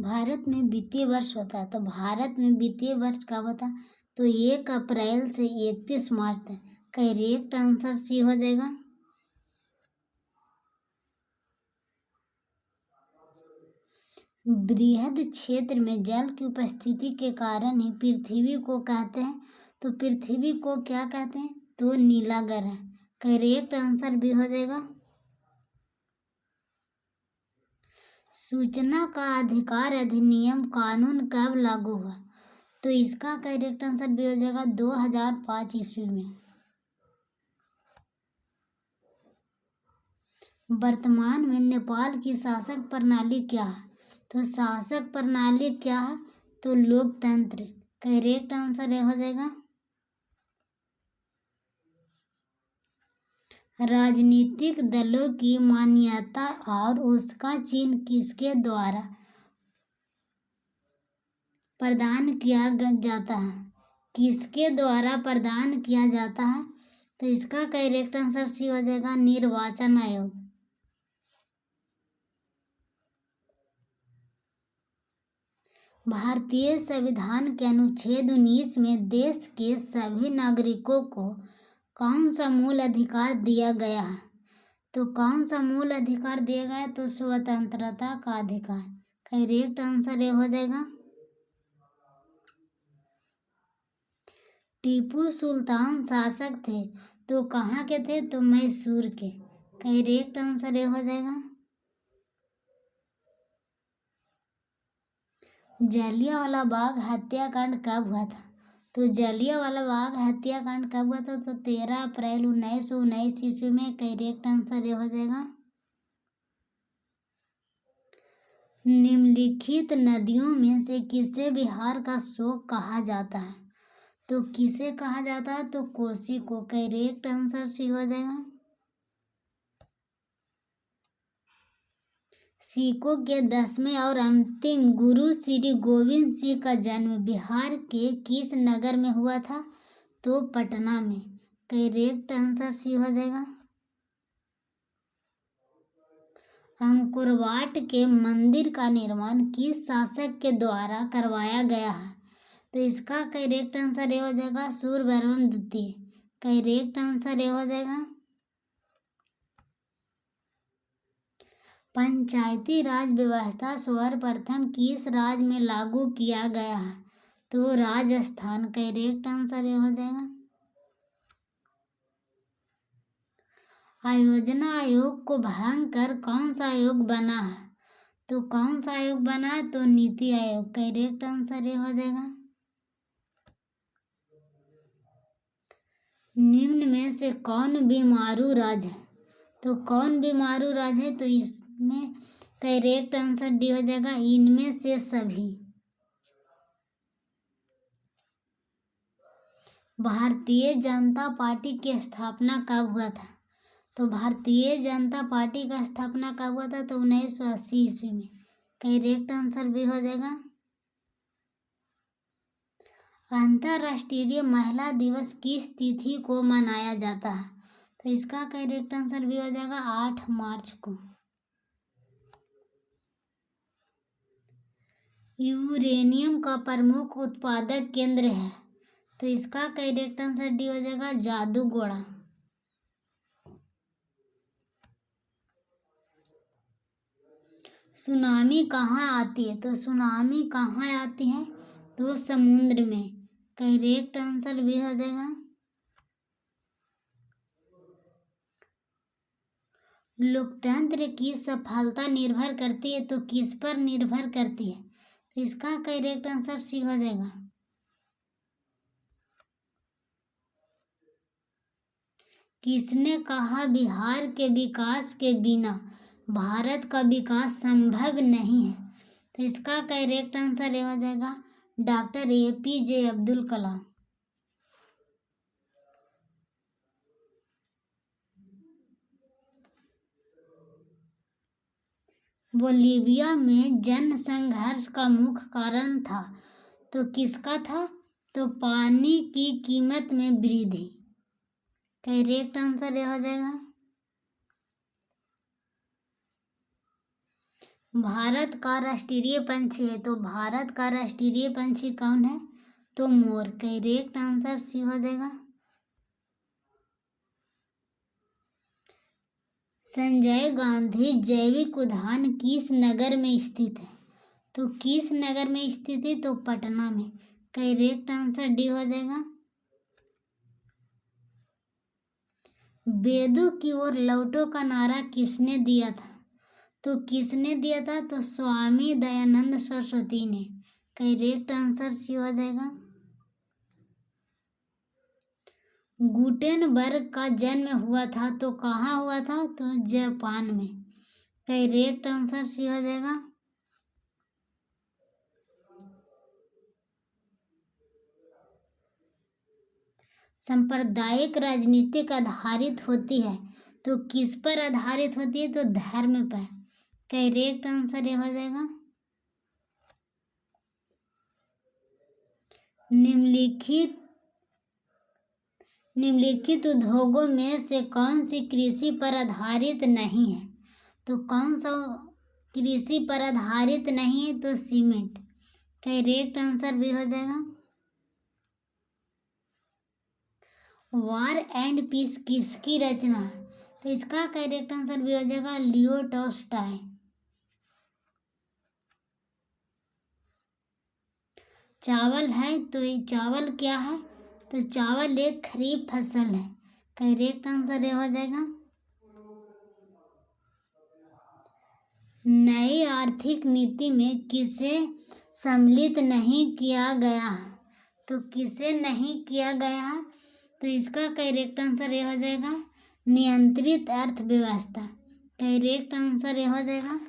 भारत में वित्तीय वर्ष होता है, तो भारत में वित्तीय वर्ष कब होता है? तो 1 अप्रैल से 31 मार्च तक। करेक्ट आंसर सी हो जाएगा। बृहद क्षेत्र में जल की उपस्थिति के कारण ही पृथ्वी को कहते हैं, तो पृथ्वी को क्या कहते हैं? तो नीला ग्रह। करेक्ट आंसर भी हो जाएगा। सूचना का अधिकार अधिनियम कानून कब लागू हुआ? तो इसका करेक्ट आंसर भी हो जाएगा 2005 ईस्वी में। वर्तमान में नेपाल की शासक प्रणाली क्या है? तो शासक प्रणाली क्या है? तो लोकतंत्र। करेक्ट आंसर ये हो जाएगा। राजनीतिक दलों की मान्यता और उसका चिन्ह किसके द्वारा प्रदान किया जाता है? किसके द्वारा प्रदान किया जाता है? तो इसका करेक्ट आंसर सी हो जाएगा, निर्वाचन आयोग। भारतीय संविधान के अनुच्छेद 19 में देश के सभी नागरिकों को कौन सा मूल अधिकार दिया गया है? तो कौन सा मूल अधिकार दिया गया है? तो स्वतंत्रता का अधिकार। करेक्ट आंसर ये हो जाएगा। टीपू सुल्तान शासक थे, तो कहाँ के थे? तो मैसूर के। करेक्ट आंसर ये हो जाएगा। जलियांवाला बाग हत्याकांड कब हुआ था? तो जलियांवाला बाग हत्याकांड कब हुआ था? तो 13 अप्रैल 1919 ईस्वी में। करेक्ट आंसर ये हो जाएगा। निम्नलिखित नदियों में से किसे बिहार का शोक कहा जाता है? तो किसे कहा जाता है? तो कोसी को। करेक्ट आंसर सी हो जाएगा। सिखों के 10वें और अंतिम गुरु श्री गोविंद सिंह का जन्म बिहार के किस नगर में हुआ था? तो पटना में। करेक्ट आंसर सी हो जाएगा। अंकुरवाट के मंदिर का निर्माण किस शासक के द्वारा करवाया गया है? तो इसका करेक्ट आंसर ये हो जाएगा, सूर्यवर्मन द्वितीय। करेक्ट आंसर ये हो जाएगा। पंचायती राज व्यवस्था सर्वप्रथम किस राज्य में लागू किया गया है? तो राजस्थान। करेक्ट आंसर ये हो जाएगा। आयोजना आयोग को भंग कर कौन सा आयोग बना है? तो कौन सा आयोग बना है? तो नीति आयोग। करेक्ट आंसर ये हो जाएगा। निम्न में से कौन बीमारू राज्य है? तो कौन बीमारू राज्य है? तो इसमें करेक्ट आंसर डी हो जाएगा, इनमें से सभी। भारतीय जनता पार्टी की स्थापना कब हुआ था? तो भारतीय जनता पार्टी का स्थापना कब हुआ था? तो 1980 ईस्वी में। करेक्ट आंसर भी हो जाएगा। अंतर्राष्ट्रीय महिला दिवस किस तिथि को मनाया जाता है? तो इसका करेक्ट आंसर भी हो जाएगा 8 मार्च को। यूरेनियम का प्रमुख उत्पादक केंद्र है, तो इसका करेक्ट आंसर डी हो जाएगा, जादूगोड़ा। सुनामी कहाँ आती है? तो सुनामी कहाँ आती है? तो समुद्र में। करेक्ट आंसर भी हो जाएगा। लोकतंत्र की सफलता निर्भर करती है, तो किस पर निर्भर करती है? तो इसका करेक्ट आंसर सी हो जाएगा। किसने कहा बिहार के विकास के बिना भारत का विकास संभव नहीं है? तो इसका करेक्ट आंसर ये हो जाएगा, doctor APJ Abdul Kalam. Bolivia में जन संघर्ष का मुख्य कारण था, तो किसका था? तो पानी की कीमत में वृद्धि। करेक्ट आंसर ये हो जाएगा। भारत का राष्ट्रीय पंछी है, तो भारत का राष्ट्रीय पंछी कौन है? तो मोर। करेक्ट आंसर सी हो जाएगा। संजय गांधी जैविक उद्यान किस नगर में स्थित है? तो किस नगर में स्थित है? तो पटना में। करेक्ट आंसर डी हो जाएगा। बेदू की ओर लौटो का नारा किसने दिया था? तो किसने दिया था? तो स्वामी दयानंद सरस्वती ने। करेक्ट आंसर सी हो जाएगा। गुटेनबर्ग का जन्म हुआ था, तो कहाँ हुआ था? तो जापान में। करेक्ट आंसर सी हो जाएगा। सांप्रदायिक राजनीतिक आधारित होती है, तो किस पर आधारित होती है? तो धर्म पर। करेक्ट आंसर ये हो जाएगा। निम्नलिखित उद्योगों में से कौन सी कृषि पर आधारित नहीं है? तो कौन सा कृषि पर आधारित नहीं है? तो सीमेंट। करेक्ट आंसर भी हो जाएगा। वॉर एंड पीस किसकी रचना है? तो इसका करेक्ट आंसर भी हो जाएगा लियो टॉल्स्टॉय। चावल है, तो ये चावल क्या है? तो चावल एक खरीफ फसल है। करेक्ट आंसर ये हो जाएगा। नई आर्थिक नीति में किसे सम्मिलित नहीं किया गया है? तो किसे नहीं किया गया है? तो इसका करेक्ट आंसर ये हो जाएगा नियंत्रित अर्थव्यवस्था। करेक्ट आंसर ये हो जाएगा।